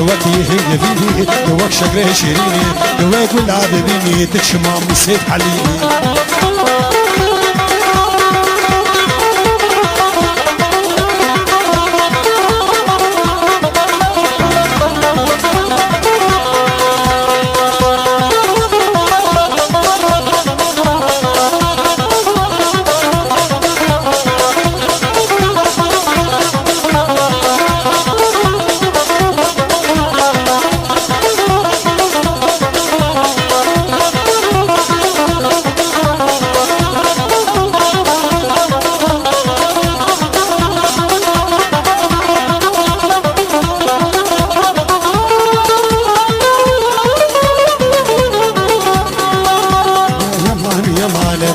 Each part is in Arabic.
دوكي هي فيني دوك شقره شيريني دوك ولعب بيني تشمام نسيت حليني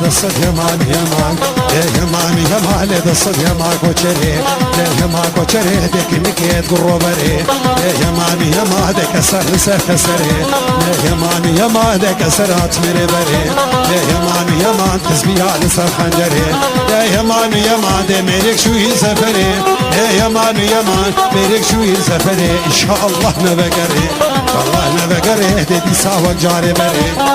الصد يمان يمان يمان يمان الصد يمان كوشري يمان كوشري دك نكيت قروبري يمان يمان دك كسر كسري يمان يمان دك كسرات مربري يمان يمان تسبيح لسر خنجري يمان يمان دي ملك شو يسفري يمان يمان ملك شو يسفري ان شاء الله نبقري والله نبقري دي ساوك جاري بري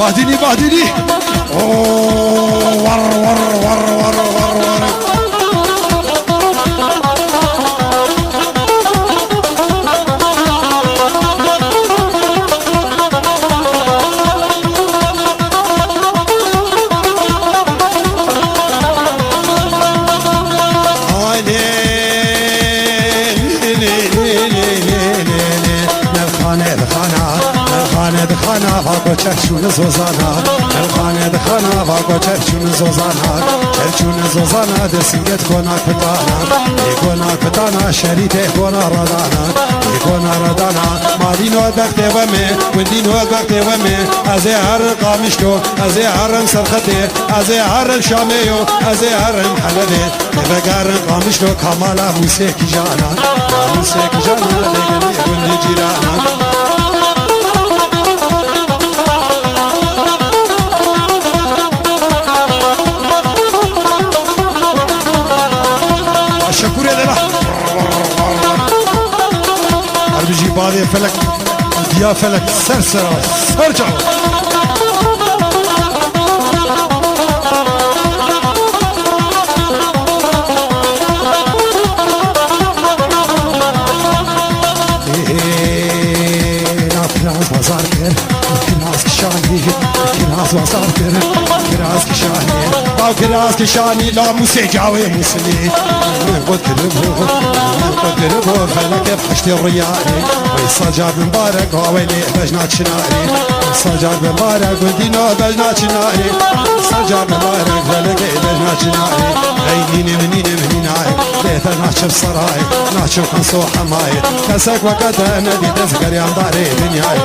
بعديني بعديني ور ور ور ور ور ور دخانا فاقو چرچون زوزانا الخانه دخانا فاقو چرچون زوزانا چرچون زوزانا دسنگت کونا کتانا کونا کتانا شریت کونا ردانا کونا ردانا مالینو دکته ومه ودینو دکته ومه از هر قامشتو از هر سرخته از هر شامیو از هر حلبه بگار قامشتو کمالا موسیقی جانا موسیقی جانا دیگه گل جیرانا بعد فلك يا فلك سرسرة سرجع ناس بازار كر ناس كشاني ناس بازار كر ناس كشاني باو كراس كشاني لا موسيقى مسلي قدربو فلك بحشت الرياني ويصجاب مبارك وويلي بجنات شناري صجاب مبارك ودينو بجنات شناري صجاب مبارك فلك بجنات شناري عينيني منيني ناي ليت ناشف سراي ناشف خنصو حماي كسك وقت ندي تذكر يا داري دنياي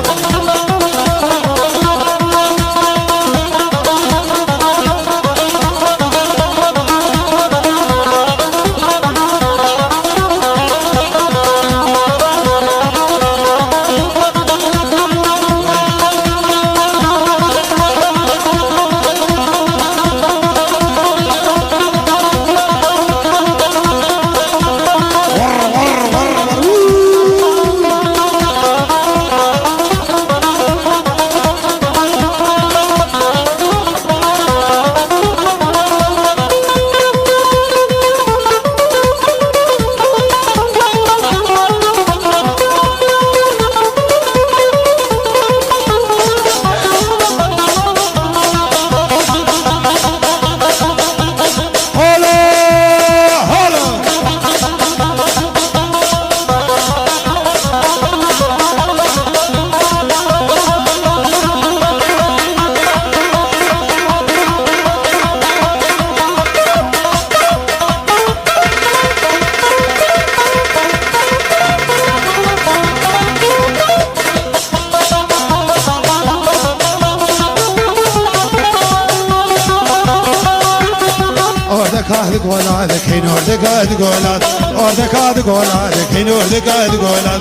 Orada gola de kein orada gad gola orada gad gola de kein orada gad gola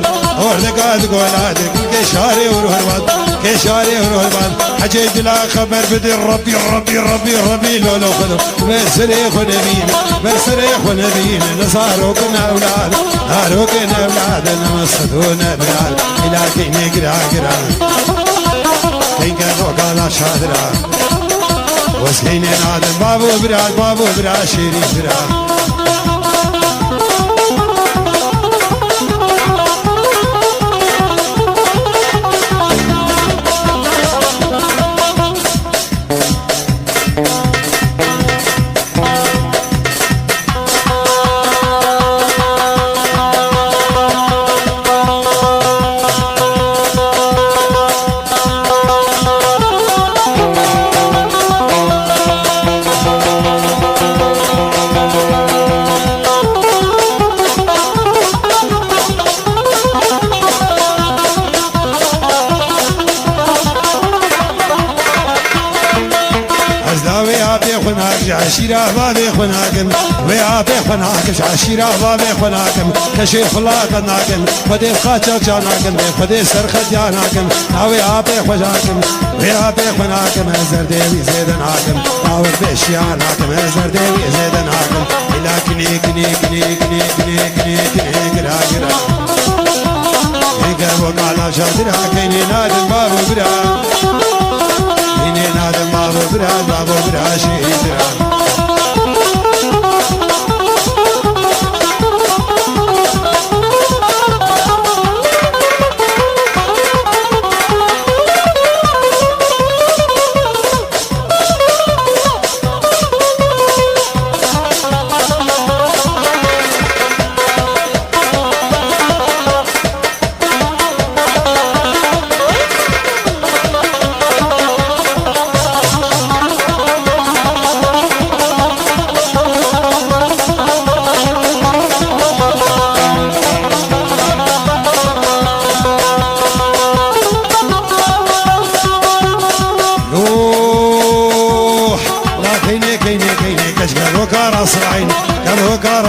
orada gad gola de ke şare ur harvat كشاري ورهبان حجيج لا خبر بدر ربي ربي ربي ربي لولو خذوا برسريخ ونبيل برسريخ ونبيل نصاروكنا أولاد ناروكنا أولاد نمصدونا بلاد لكن يقرا قرا كينك وقال شادرا وسكين نادم بابو براد شيري براد عشيرة بابي خناكم ويابي خناكم عشيرة بابي خناكم كشيخ الله قناكم خدي خاطر جاناكم خدي سرخت جاناكم ناوي ابي خجاكم ويابي خناكم ازر ديوي زيدن هاكم ناوي بشياناكم ازر ديوي زيدن هاكم لكني كني كني كني كني كني كني كرا كرا هيك وقال شادر كيني نادم بابو برا كيني نادم بابو برا شيدرا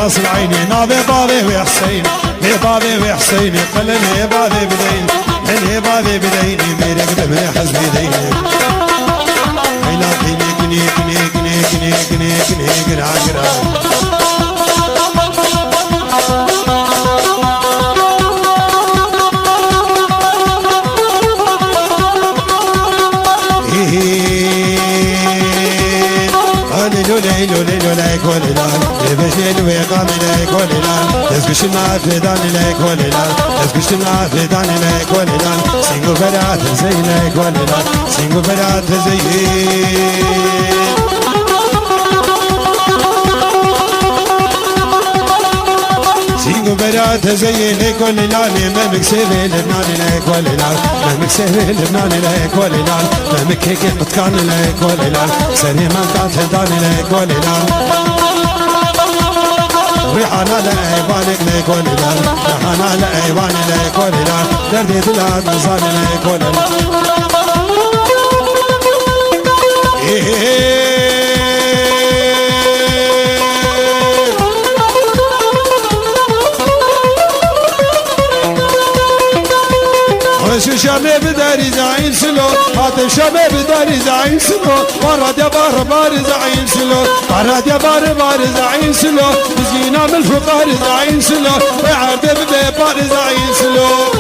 راس العين نابي بابي وحسين بابي وحسين قلني بابي بدين هني بابي بدين ميرك بمن حزبي دين هلا كني كني كني كني كني كني كني قرا قرا لولي لولي لولي كولي لا يبشل ويقام لي كولي لا تسكش النار في داني لي كولي لا تسكش النار في داني لي كولي لا سينغو فرات زي لي كولي لا سينغو فرات زي سينغو فرات زي لي كولي لا ما مكسبي لبناني لي كولي لا ما مكسبي لبناني لي كولي لا ما مكيك متكان لي كولي لا سري ما كانت داني لي كولي لا ريحانا لأيبانك لي كولي لا ريحانا لأيباني لي كولي لا دردي دلال نزاني لي كولي لا شو شامي بداري زعين سلو هاتم شامي بداري زعين سلو بارد يا بار بار زعين سلو بارد يا بار بار زعين سلو بزينا من الفقار زعين سلو وعرض بدي بار زعين سلو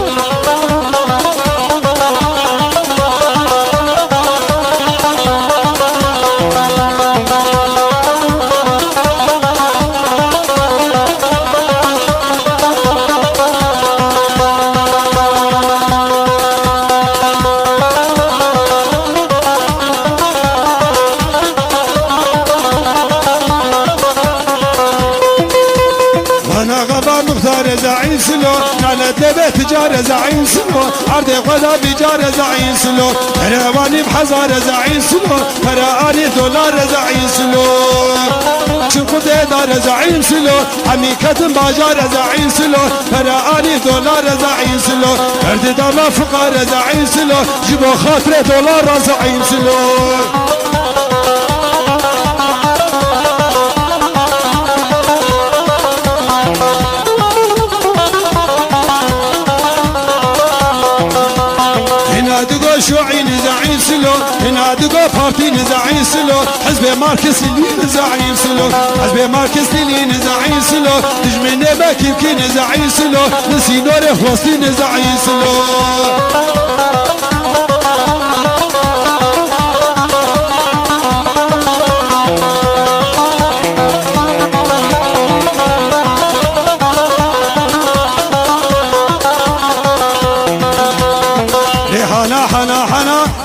زعين سلو نالا دبي تجارة زعين سلو عرضي غدا بجارة زعين سلو رواني بحزارة زعين سلو فرقاني دولار زعين سلو شنقو دار زعين سلو عمي كتم باجارة زعين سلو فرقاني دولار زعين سلو فرد داما فقار زعين سلو جبو خاطر دولار زعين سلو شو دقو بارتي نزاعي سلو حزب ماركس اللي نزاعي سلو حزب ماركس اللي نزاعي سلو تجمعنا باكي كي نزاعي سلو نسينور خلاصي نزاعي سلو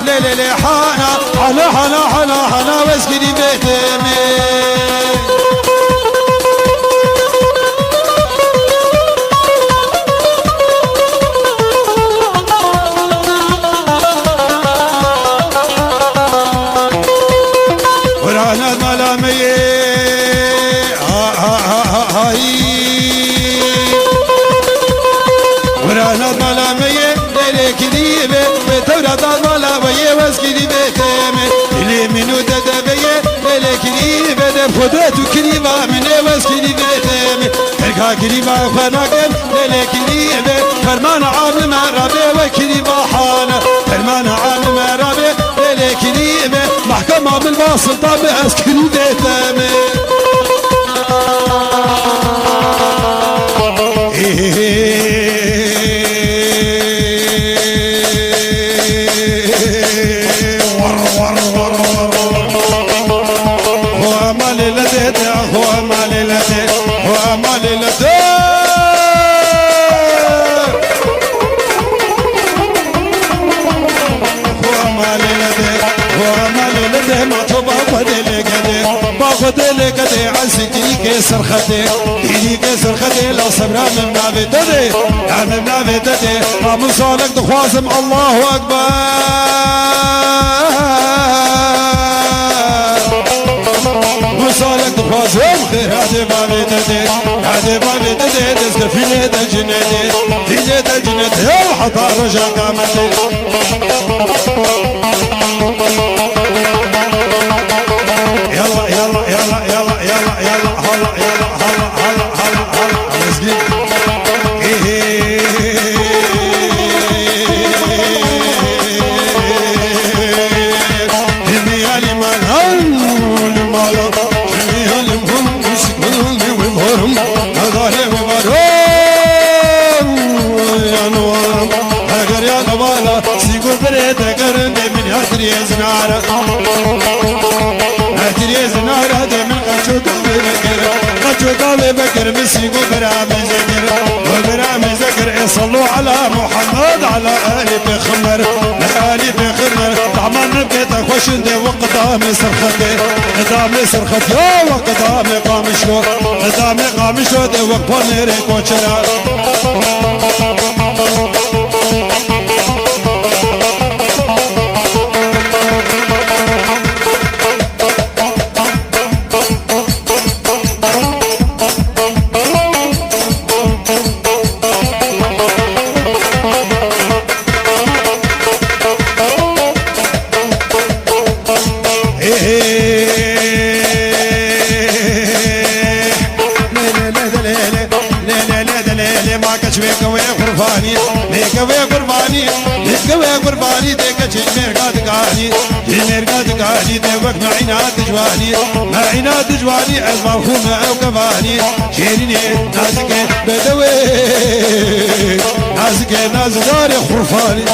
ليلي حانا حنا واسكني بيتمي ورانا ملامي ورانا ملامي ليلي كذيبه بتورا ملامي واسكني بيتمي اللي منو ددبيه ليلي كذيبه دفودت كريمه من واسكني بيتمي تركا كريمه فناكل ليلي كذيبه فرمان عام مرابي وكريمه حانا فرمان عام مرابي ليلي كذيبه محكمه بالواسطه باسكني بيتمي باخذ لك عسكري كسر خدي ايدي كسر خدي لو صبر من نابتدي من نابتدي ما مصالك دخوازم الله اكبر مصالك دخوازم خير هذه بابتدي هذه بابتدي تذكر في ليد الجنيدي في ليد الجنيدي الحطار رجع قامتي يلا يلا يلا يلا يلا يلا هلا يلا هلا هلا هلا هلا مسجد جميع المال المال جميع المهم مسكوني ومهرم هذا وبرهم يا نوار اگر يا نوالا سيقول بريد اگر من هدري زنارة هدري زنارة من قلبي بكر مسيقو برامي زكر وبرامي زكر صلوا على محمد على آلي بخمر لآلي بخمر طعمان نبقيتك وشندي وقدامي سرختي قدامي سرخت يا وقدامي قامشو قدامي قامشو دي وقفاني ريكو شرار قرباني ديك جنير قاد قاني دوك معينات جواني معينات جواني عزم خونا او كفاني شيريني نازك بدوي نازك نازداري خرفاني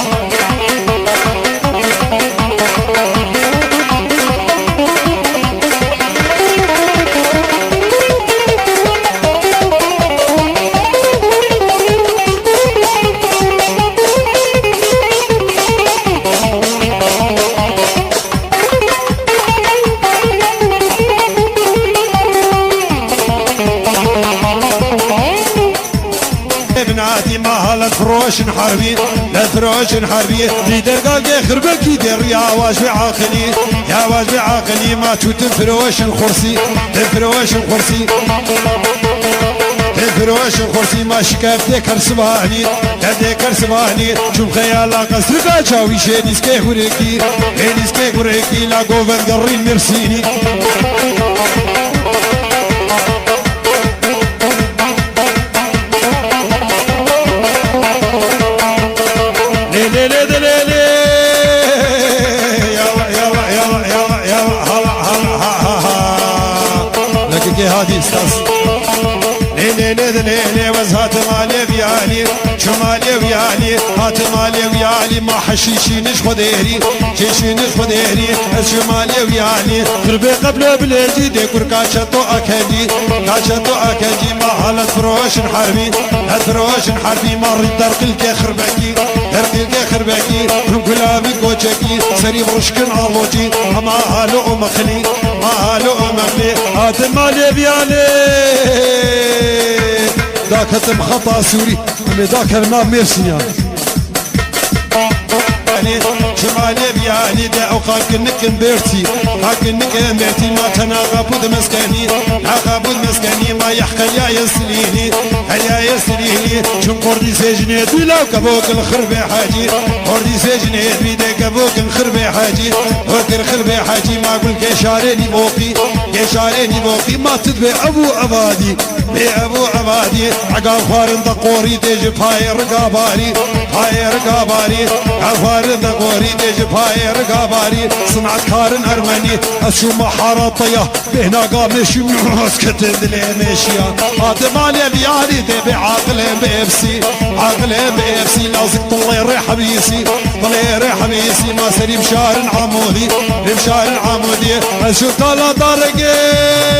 بناتي ما هلا فروش حربي لا فروش حربي في درقاق يخربك يدير يا واش بعقلي يا واش بعقلي ما تشوت فروش الخرسي فروش الخرسي فروش الخرسي ما شكاف ذكر صباحني ذكر صباحني شوف خيال قصرك جاوي شي ديسكي هوريكي ديسكي هوريكي لا جوفن قري مرسيني يلا دليلي دليلي وزهات مالي بيالي شمالي ويالي هات مالي ويالي ما حشيشي نشخو ديري شيشي نشخو ديري شمالي ويالي خربي قبل بلدي ديكور كاشتو أكدي كاشتو أكدي ما حالت فروش حربي هتفروش حربي ما ريد درقلك خربكي درقلك خربكي قلابي كوشكي سري برشكن عالوجي ما هالو مخلي ما هالو مخلي هات مالي بيالي داك هتم خطأ سوري أمي داك هرنا ميرسيا شمالي بيالي دا أوقات كنك مبرتي هاكنك مبرتي ما تناغبود مسكني ناغبود مسكني ما يحكى يا يسليني هيا يسليني شن قردي سجني بلا كبوك الخربي حاجي قردي سجني بيدا كبوك الخربي حاجي وكر خربي حاجي ما أقول كيشاريني بوقي كيشاريني بوقي ما تدبي أبو أبادي بي أبو أبادي عقال فارن دقوري تيجي بهاي رقاباري هاي رقاباري عفار دقوري تيجي بهاي رقاباري صنعت كارن أرمني أشو محارطية بهنا قامش مسكت دلي ماشية هاد مالي بيالي تبي عقل بيبسي عقل بيبسي لازق طلي ريح بيسي طلي ريح بيسي ما سري بشار عمودي بشار عمودي أشو طلا دارقي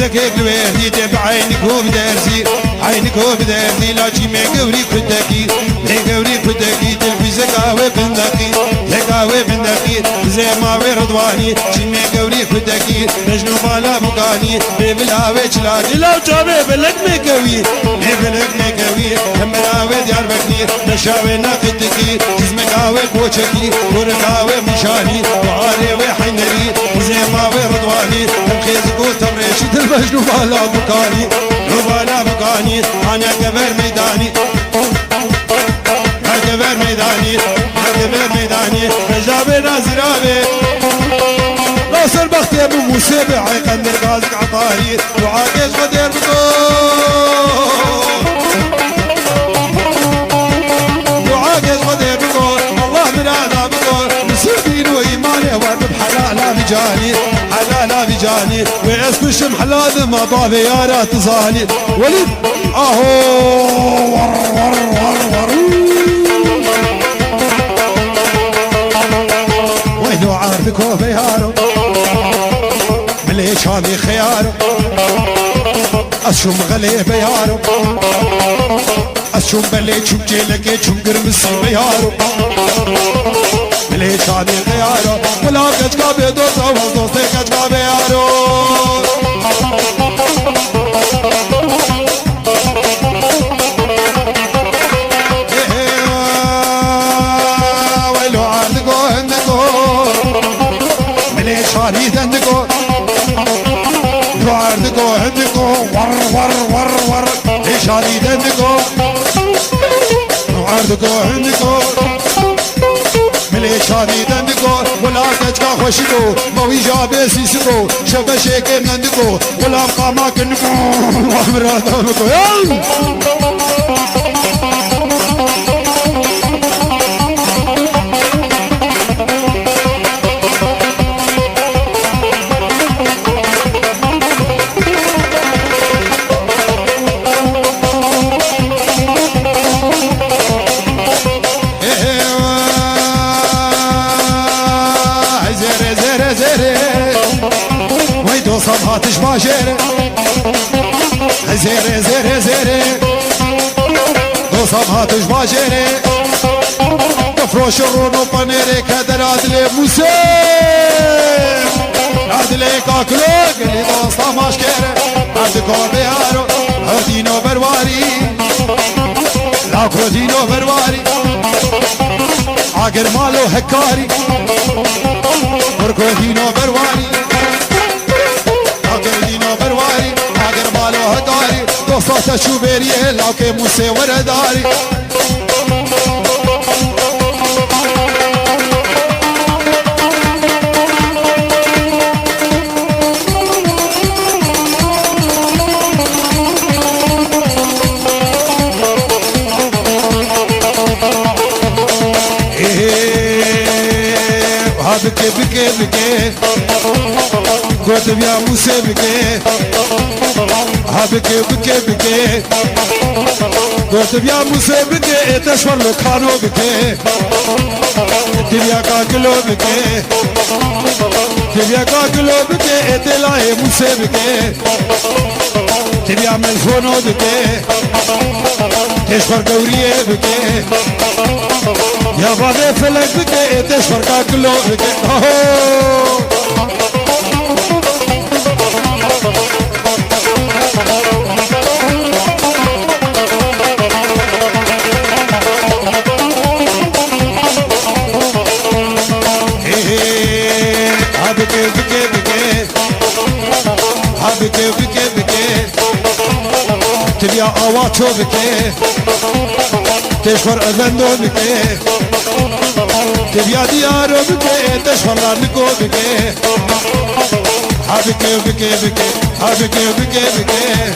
عندك قويدي دب عينك وبدرسي عينك وبدرسي لا شي ما قوري كدكي ما قوري كدكي تلفزك قهوة بندقي قهوة بندقي زي ما رضواني شي ما قوري كدكي مجنون بالا بقاني ببلاوي جلادي لو جابي بلك ما قوي بلك ما قوي هم راوي ديار بكني نشاوي ناقدكي جسمك قهوة بوشكي ورقاوي مشاني وعاري وحينري زي ما رضواني الخيزك وتمريشي المجنون بالا بقاني بالا بقاني انا كبر ميداني كبر ميداني كبر ميداني رجابي نازرابي ناصر بختي ابو موسى بعيقن الغازك عطاري وعاقش غدير بقول وعاقش غدير بقول الله من هذا بقول مسلمين وايماني وارد بحلال بجاني حلال بجاني ويسكش محلال ما ضاف يا رات زالي وليد اهو ور ور ور ور وينو عارفك وبيهارو ملي شامي خيارو اشوم غلي بيهارو اشوم بلي شوم جيلك شوم قرمسي بيهارو ملي شامي خيارو ولا كتكا بيدوس او دوستي كتكا بيهارو شاري دندقو دواردقو هندقو ور ور ور ور شاري دندقو دواردقو هندقو ملي شاري دندقو ولا كجكا خوشقو موي جابي سيسقو شبه شيكي نندقو ولا قاماك نقو وامراتو يلا صبحاتش باشر زيري زيري زيري دو صبحاتش باشر كفروش الرونو بانيري كدر عدلي موسى عدلي كاكلو قلي دو صبحاش كير عدكو بيارو هدينو برواري لاكو دينو برواري عاقر مالو هكاري بركو دينو برواري برواري اگر مالو هداري دوستا شوبيريه لاكي موسى ورداري بكي بكي بكي قلت يا موسى بكي بكي بكي بكي قلت يا موسى بكي تشفر له كانو بكي تبيا كاكلو بكي تبيا كاكلو بكي تلاقي موسى بكي تبيا ملفونو بكي تشفر قوريه بكي يا بابي فلك بكي تشفر كاكلو بكي بكي بكي بكي بكي بكي بكي تبيا اواتو بكي تشفر اذندو بكي تبيا ديارو بكي تشفر لانكو بكي بكي بكي بكي بكي بكي بكي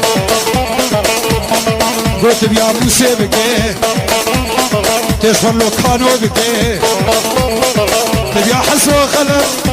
قلت بيا موسى بكي تشفر لو كانو بكي تبيا حسو خلق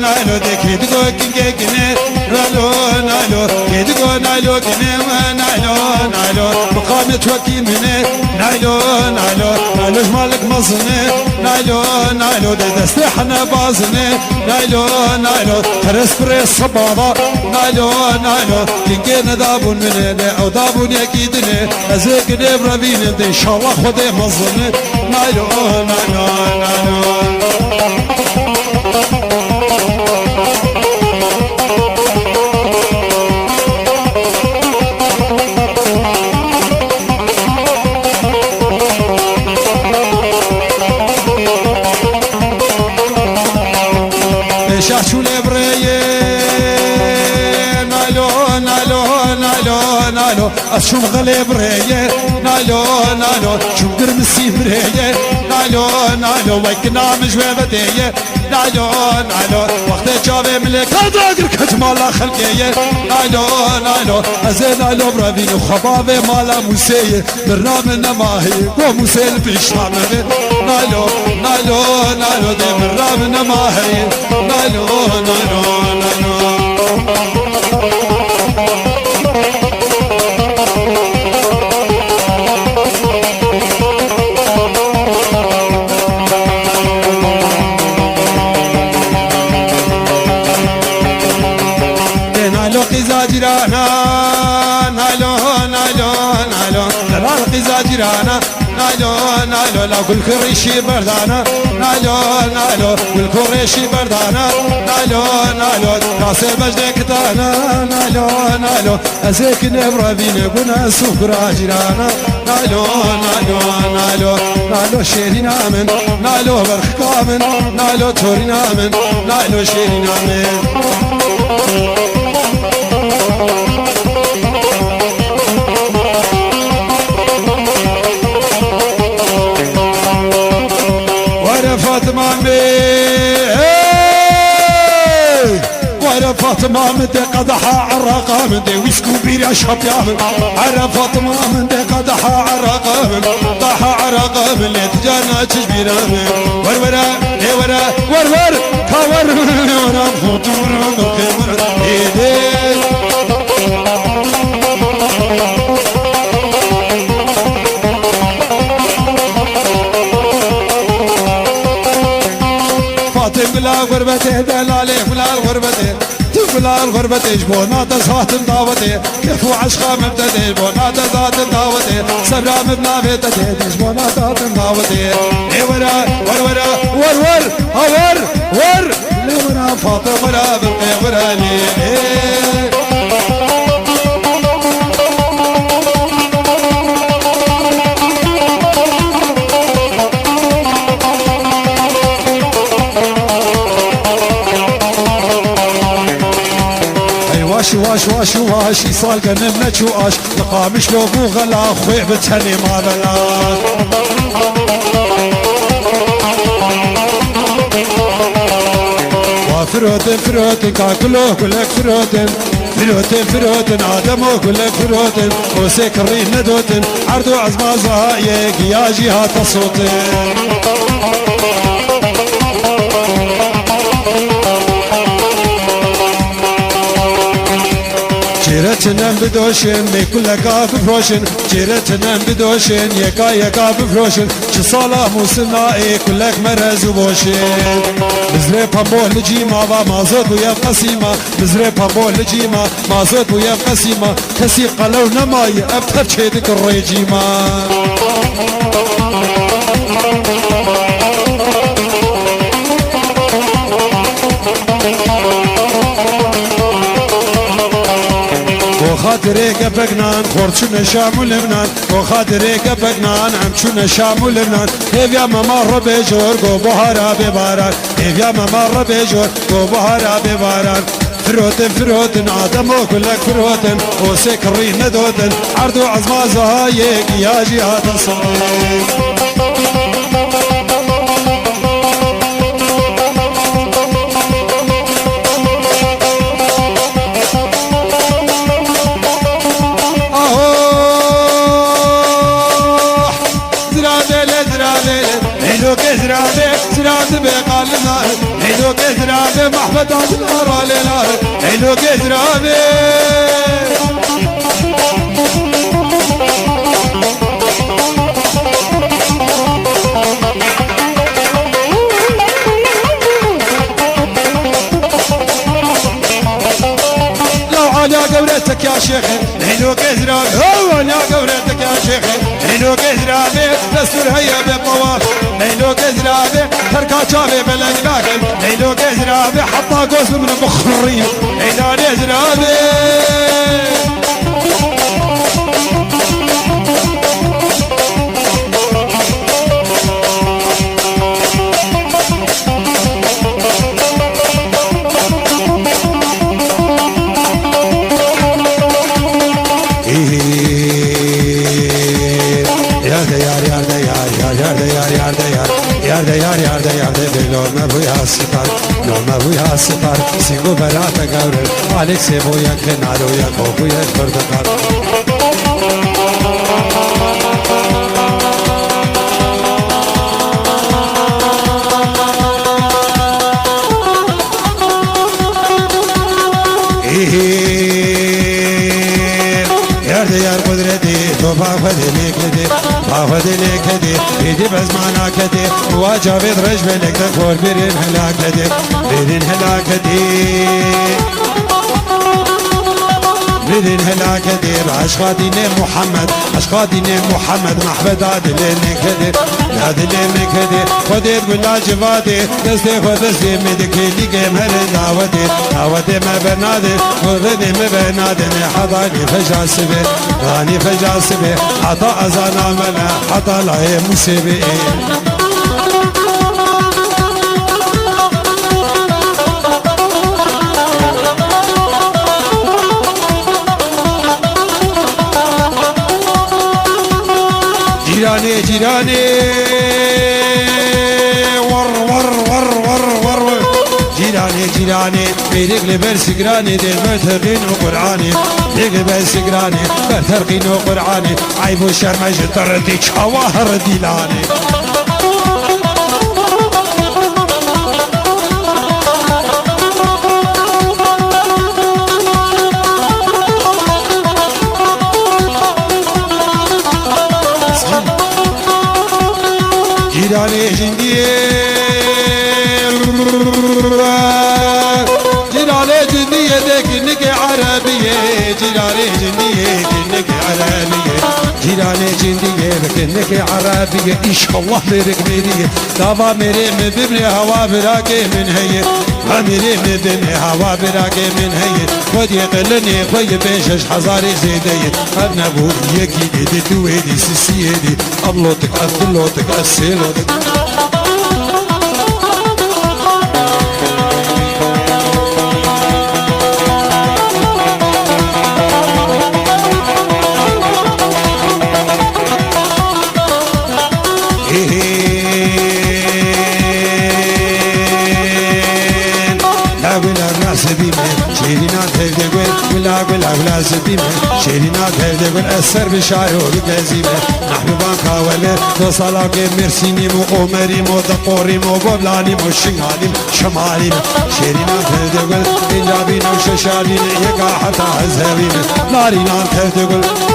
نايلو دكيد جو كينجيكني نايلو نايلو كيد جو نايلو كني نايلو نايلو مقامة وكي مني نايلو نايلو نايلو جمالك مصني نايلو نايلو دستحنا بازني نايلو نايلو ترس بريس صبابا نايلو نايلو كينجين دابون مني او دابون يكيدني ازيك نبربين ان شاء الله خدي مصني نايلو نايلو نايلو شاشو لبريه نايلو نايلو نايلو نايلو اشوم غلي بريه نايلو نايلو شوم درمسي بريه نايلو نايلو ويكنا مجوي بديه نايلو نايلو وقت جابي ملك هذا كجمال خلقيه نايلو نايلو ازين نايلو برابين وخبابي مالا موسيه برنامج نماهي وموسى البشام نايلو نايلو نايلو دي برنامج نماهي نايلو نايلو نايلو نايلو قزا جيرانا نايلو نايلو نايلو دلال قزا جيرانا نايلو نايلو لا كل كريشي بردانا نايلو نايلو كل كريشي بردانا نايلو نايلو راس بجدك تانا نايلو نايلو ازيك نبرا بيني كنا سكرا جيرانا نايلو نايلو نايلو نايلو شيرينا من نايلو برخكا من نايلو تورينا من نايلو شيرينا من فاطمة ورا فاطمة من دي قدحة عراقة من دي ويسكو بيري اشهب يامن عرا فاطمة من دي قدحة عراقة من ضحى عراقة قابل تجانا تشبيرامي ورورا ورا ورور كور ورا فطور بالخمر ايدي فاطم بلا غربته دلالي بلا غربته بلا غربته جبونا تزهات دعوته كفو عشقا مبتدي جبونا تزهات دعوته سبرا مبنا بيتته جبونا تزهات دعوته ورا ورا ور ور ور ورا فاطم ورا بالقي ورا لي واش يصال قنمنا شواش لقامش لو بو غلا خويا بتهني ما بلاش وفروتن كاكلو كلك فروتن آدمو كلك فروتن وسكرين ندوتن عردو عزما زهايك يا جهات صوتن جيرتنا بدوشن بكل قاف فروشن جيرتنا بدوشن يكا بفروشن شصالا موسنائي كلك مرز وبوشن بزري بامبول جيما ومازود ويا قسيمة بزري بامبول جيما مازود ويا قسيمة كسي قلو نماي ابتر شيدك الريجيما خاطرك بقنان خورشون شام ولبنان وخاطرك بقنان عمشون شام ولبنان هيفيا ممر بجور قو بهارا بباران هيفيا ممر بجور قو بهارا بباران فروتن آدمو كلك فروتن وسكرين ندوتن عردو عزما زهايك يا جهات الصديق زراد بقالنا عيدو كزراد محمد عطنا لنا عيدو كزراد قورتك يا شيخ عينو كزراب هو يا قورتك يا شيخ عينو كزراب دستور هيا بالطواف عينو كزراب تركا شافي بالانقاق عينو كزراب حطا قوس من المخرين عينو كزراب نوما ستار سينغو براتا غورل عليك سيبو يا كنارو يا كوكو يا برتقال يا قدرتي توفا فدلك لدي فدلك لدي بيدي بزمانا كدي واجابت رجب لك تكور بيرين هلاك لدي بيرين هلاك لدي بيرين هلاك لدي عشقا دين محمد عشقا دين محمد محبد عدلين كدي عدلين كدي خدي تقول لا جفادي دستي خدستي مدكي لي مهر دعوتي دعوتي ما بنادي خذني ما بنادي حضاني فجاسبي غاني فجاسبي عطا أزانا ملا حطا لاي مصيبي جيراني جيراني ور ور ور ور ور جيراني جيراني جيراني بيرق لبرسقراني دي المتقين وقرآني بيرق برسقراني برترقين وقرآني عيب وشرمج تردي شواهر ديلاني جيراني جنديه جيراني جنديه دكنك عربيه جيراني جنديه كنك عربيه جيراني جنديه بكنك عربيه ان شاء الله مرق مريه دابا مريم ببني هوا براكي من هي مريم ببني هوا براكي من هي خد يقلني خوي بيشش حزاري زيدي ابن ابو يكي دي تويدي سيسيدي ابلوتك ابلوتك اسيلوتك شيرينا تهدقل ولا ولا ولا زديمة شيرينا تهدقل أثر بشايو بكزيمة نحن بانكا ولا تصلاك مرسيني مو قمري مو دقوري مو ببلاني مو شنغاني شمالي شيرينا تهدقل إنجابين وششالين يقع حتى هزهبين نارينا تهدقل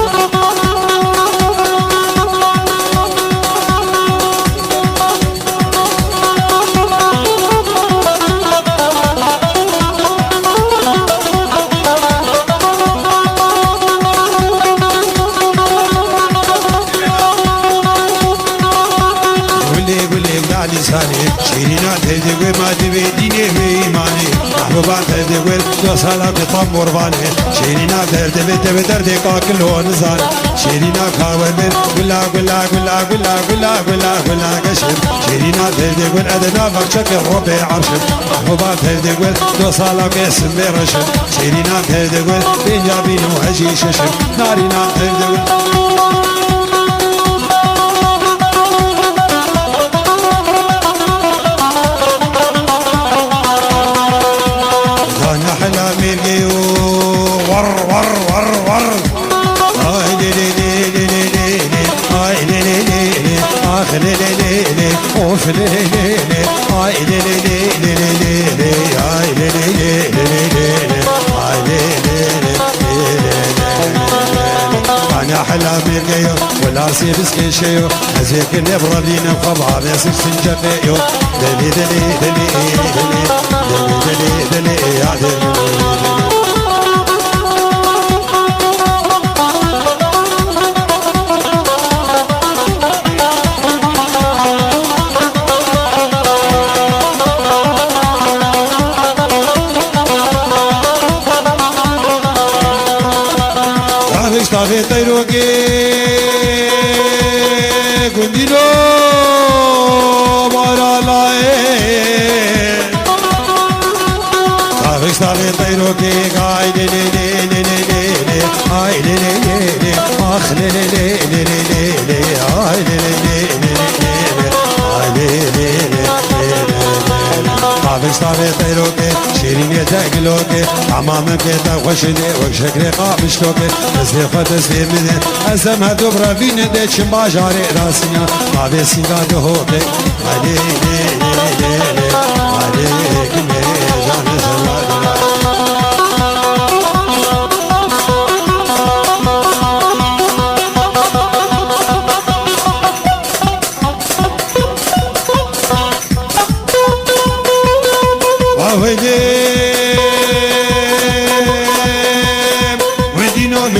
شيرينا تهدقل ما تبيديني بإيماني محبوبان تهدقل دوسالا بطم مرباني شيرينا تهدقل تبدردي كاكلو نزاني شيرينا كاومن قلا قلا قلا قلا قلا قلا قلا قشم شيرينا تهدقل أدنا بخشك الربع عرشم محبوبان تهدقل دوسالا باسم برشم شيرينا تهدقل بنجابين وهجي ششم نارينا تهدقل ور ور ور ور آي لي لي لي لي لي لي آي لي لي لي لي آخ لي لي لي لي أوف لي لي لي لي آي لي لي لي لي لي لي آي لي لي لي لي لي لي آي لي لي لي أنا حلامي الجيو ولا سيبس كيشيو هزيك نبرة لينا بخبعة بيصير سنجفيو دلي دلي دلي دلي دلي دلي يا دلي طافي طيروكي قندينو مارا لاي طافي طيروكي قاي لي لي لي لي لي لي آي لي لي لي لي آخ لي لي لي لي لي لي آي لي لي لي لي لي آي لي لي لي طافي طيروكي شيريني تاكلوكي عمامك تخشني وشكري قابشتوكي تسلي خدسلي مني أزم هدو برافين ديتش باجاري راسنا ما بيسينا دهوكي علي لي لي لي لي عليك لي جان زلالي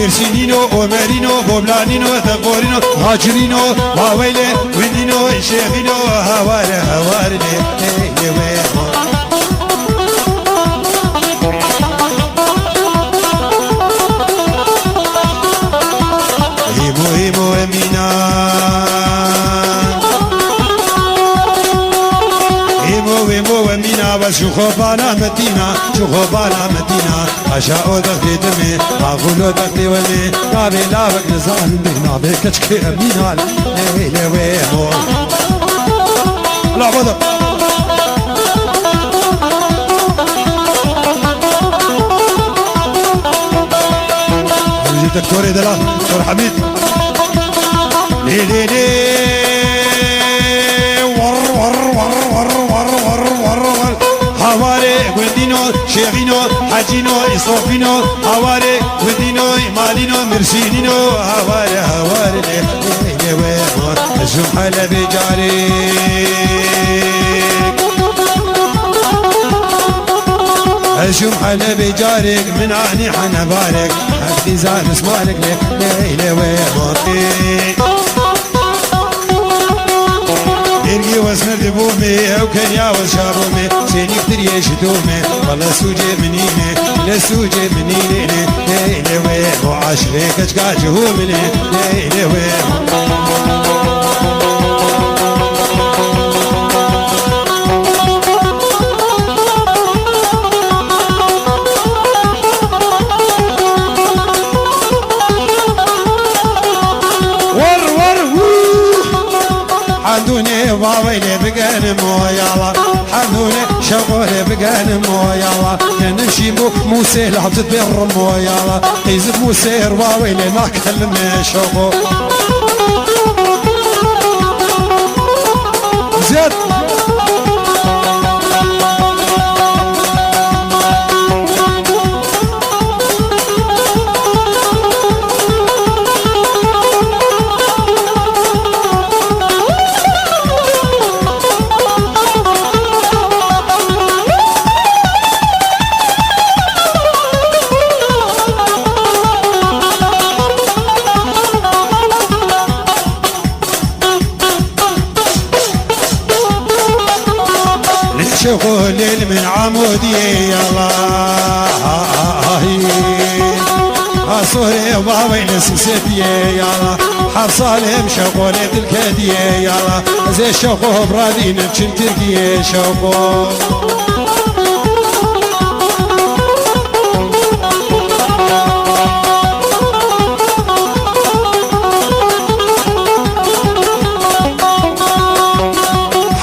مرسينينو ومارينو بوبلانينو ثقورينو هاجرينو واويلي ويدينو شيخينو هوار هوار لي هيمو هيمو امينا مدينة بس شوخو بالا مدينة شوخو بالا مدينة أشاء دختي دمي أغلو دختي ولي نابي لابك نزال نابي كتشكي أمينة ليلي ويمو لا بدر دكتور دلال دكتور حميد لي لي لي ور ور ور ور ور ور ور ور هواري ودينو شيخينو حجينو إصوفينو هواري ودينو مالينو مرسينينو هواري هواري لي ويمور الجمحة بجاري الجمحة بجارك من عني حنبارك أخذي زاد اسمارك ليلة ويمور إرقي واسمر دبومي أو كان ياوز شابومي سين يقدر يشدومي والله سوجي منيني لا سوجي منيني ليلة ويمور عاشريك اشكاجه مني ليلة ويمور حمدوني واويلي بقان مويالا حمدوني شغولي بقان مويالا نمشي موسى لعبت بير مويالا قيزب موسى واويلي ما كلمني شغو زيد شغل من عمودي يا الله صوري وباوين سيسيبي يا الله حصالهم شغل الكدي يا الله زي شغل برادين بشنترقي شغل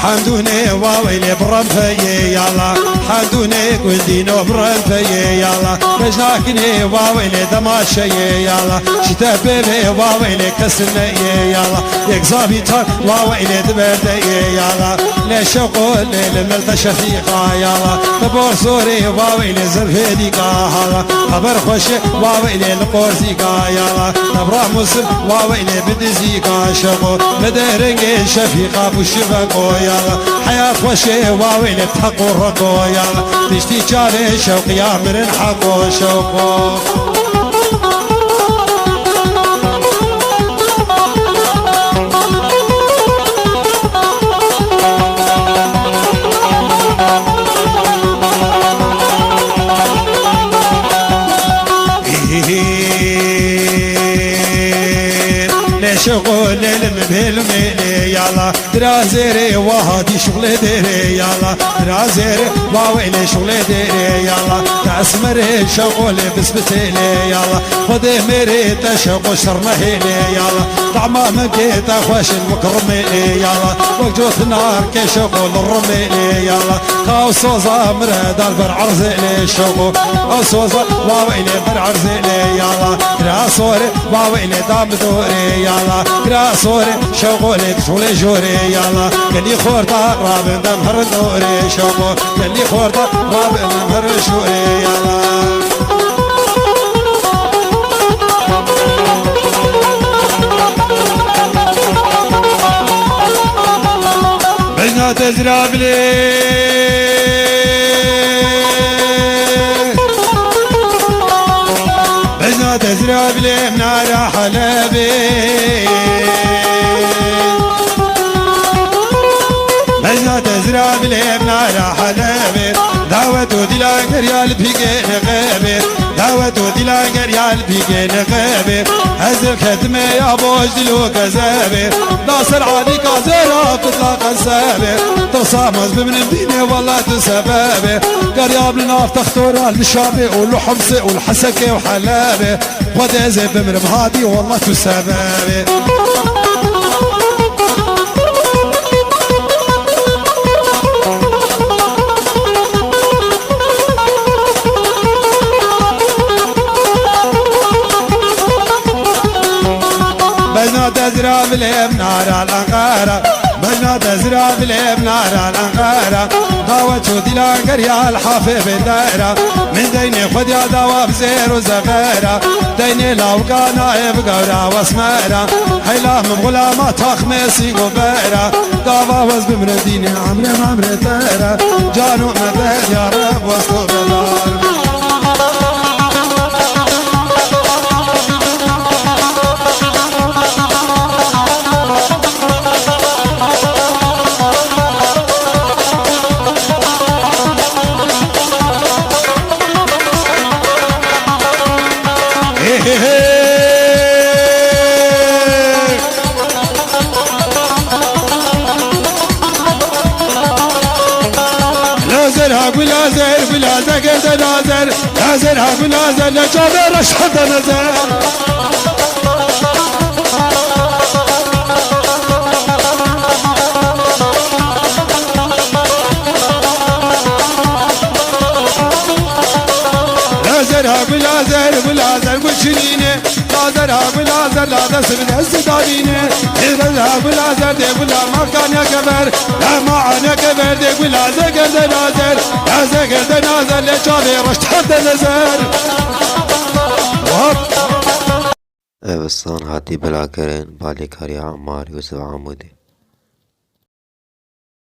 حمدوني واويلي برنفي يالا حمدوني قلدينو برنفي يالا رجاكني واويلي دماشي يالا شتا بيبي واويلي كسني يالا يكزابي تار واويلي دبردي يالا ليش اقول للملت شفيقا يالا تبور سوري واويلي زرفيديقا هالا خبر خوش واويلي القورزيقا يالا نبرا مسلم واويلي بدزيقا شغو مدرنجي شفيقا بوشفقو يالا حياة وشي واويلي بحقو رقو يالا تشتي جاري شوق يا مرن حقو شوقو شغل المهلمي يالا درازيري وهادي شغل ديري يالا درازيري واويلي شغل ديري يالا تاسمري شغل بسبتيلي يالا خدي مري تشغل شرمهيلي يالا طعمه من كيتا خوش المكرمي يالا وجوت نار كي شغل الرمي يالا خاوصوزا مرد البرعرزيلي شغل خاوصوزا واويلي برعرزيلي يالا دراسوري واويلي دام دوري يالا كراسوري شغولي شغولي جوري يالا كلي خورتا رابن دمهر دوري شغول كلي خورتا رابن دمهر شوري يالا بجنا تزراب لي بجنا تزراب لي منار حلبي بجنا تزراب لي منار حلبي دعوة دلا ريال بيجين غابي دعوة دلا ريال بيجين غابي هزل خدمة يا بوج دلو كذابي ناصر علي كازيرا تطلق السابي تصامز بمن مدينة والله تسبابي قرياب لنا تختور الشابي والحمصي والحسكي وحلابي وده زي بمن مهادي والله تسبابي نار الأنقارة بجنا تزرع بليم نار الأنقارة داوة ديلا قريا الحافي بالدائرة من ديني خد يا دوا بزير وزغيرة ديني لوقا نايب قورا واسميرة حيلاه من غلامات خميسي وبيرة داوا وز بمرديني عمري تيرة جانو مدد يا رب وسطو بدار بلازر قد نازر نازر بلازر لجابر اشهد نزر بلازر بشرينه بلازر لا دسم الزدانينه بلازر دي بلا ما كان يكبر لا ما عنا كبر دي بلازر قد نازر قد نازر لجابر اشهد نزر اوستان هاتی بلاکرین بالیکاری عمار یوسف عمودی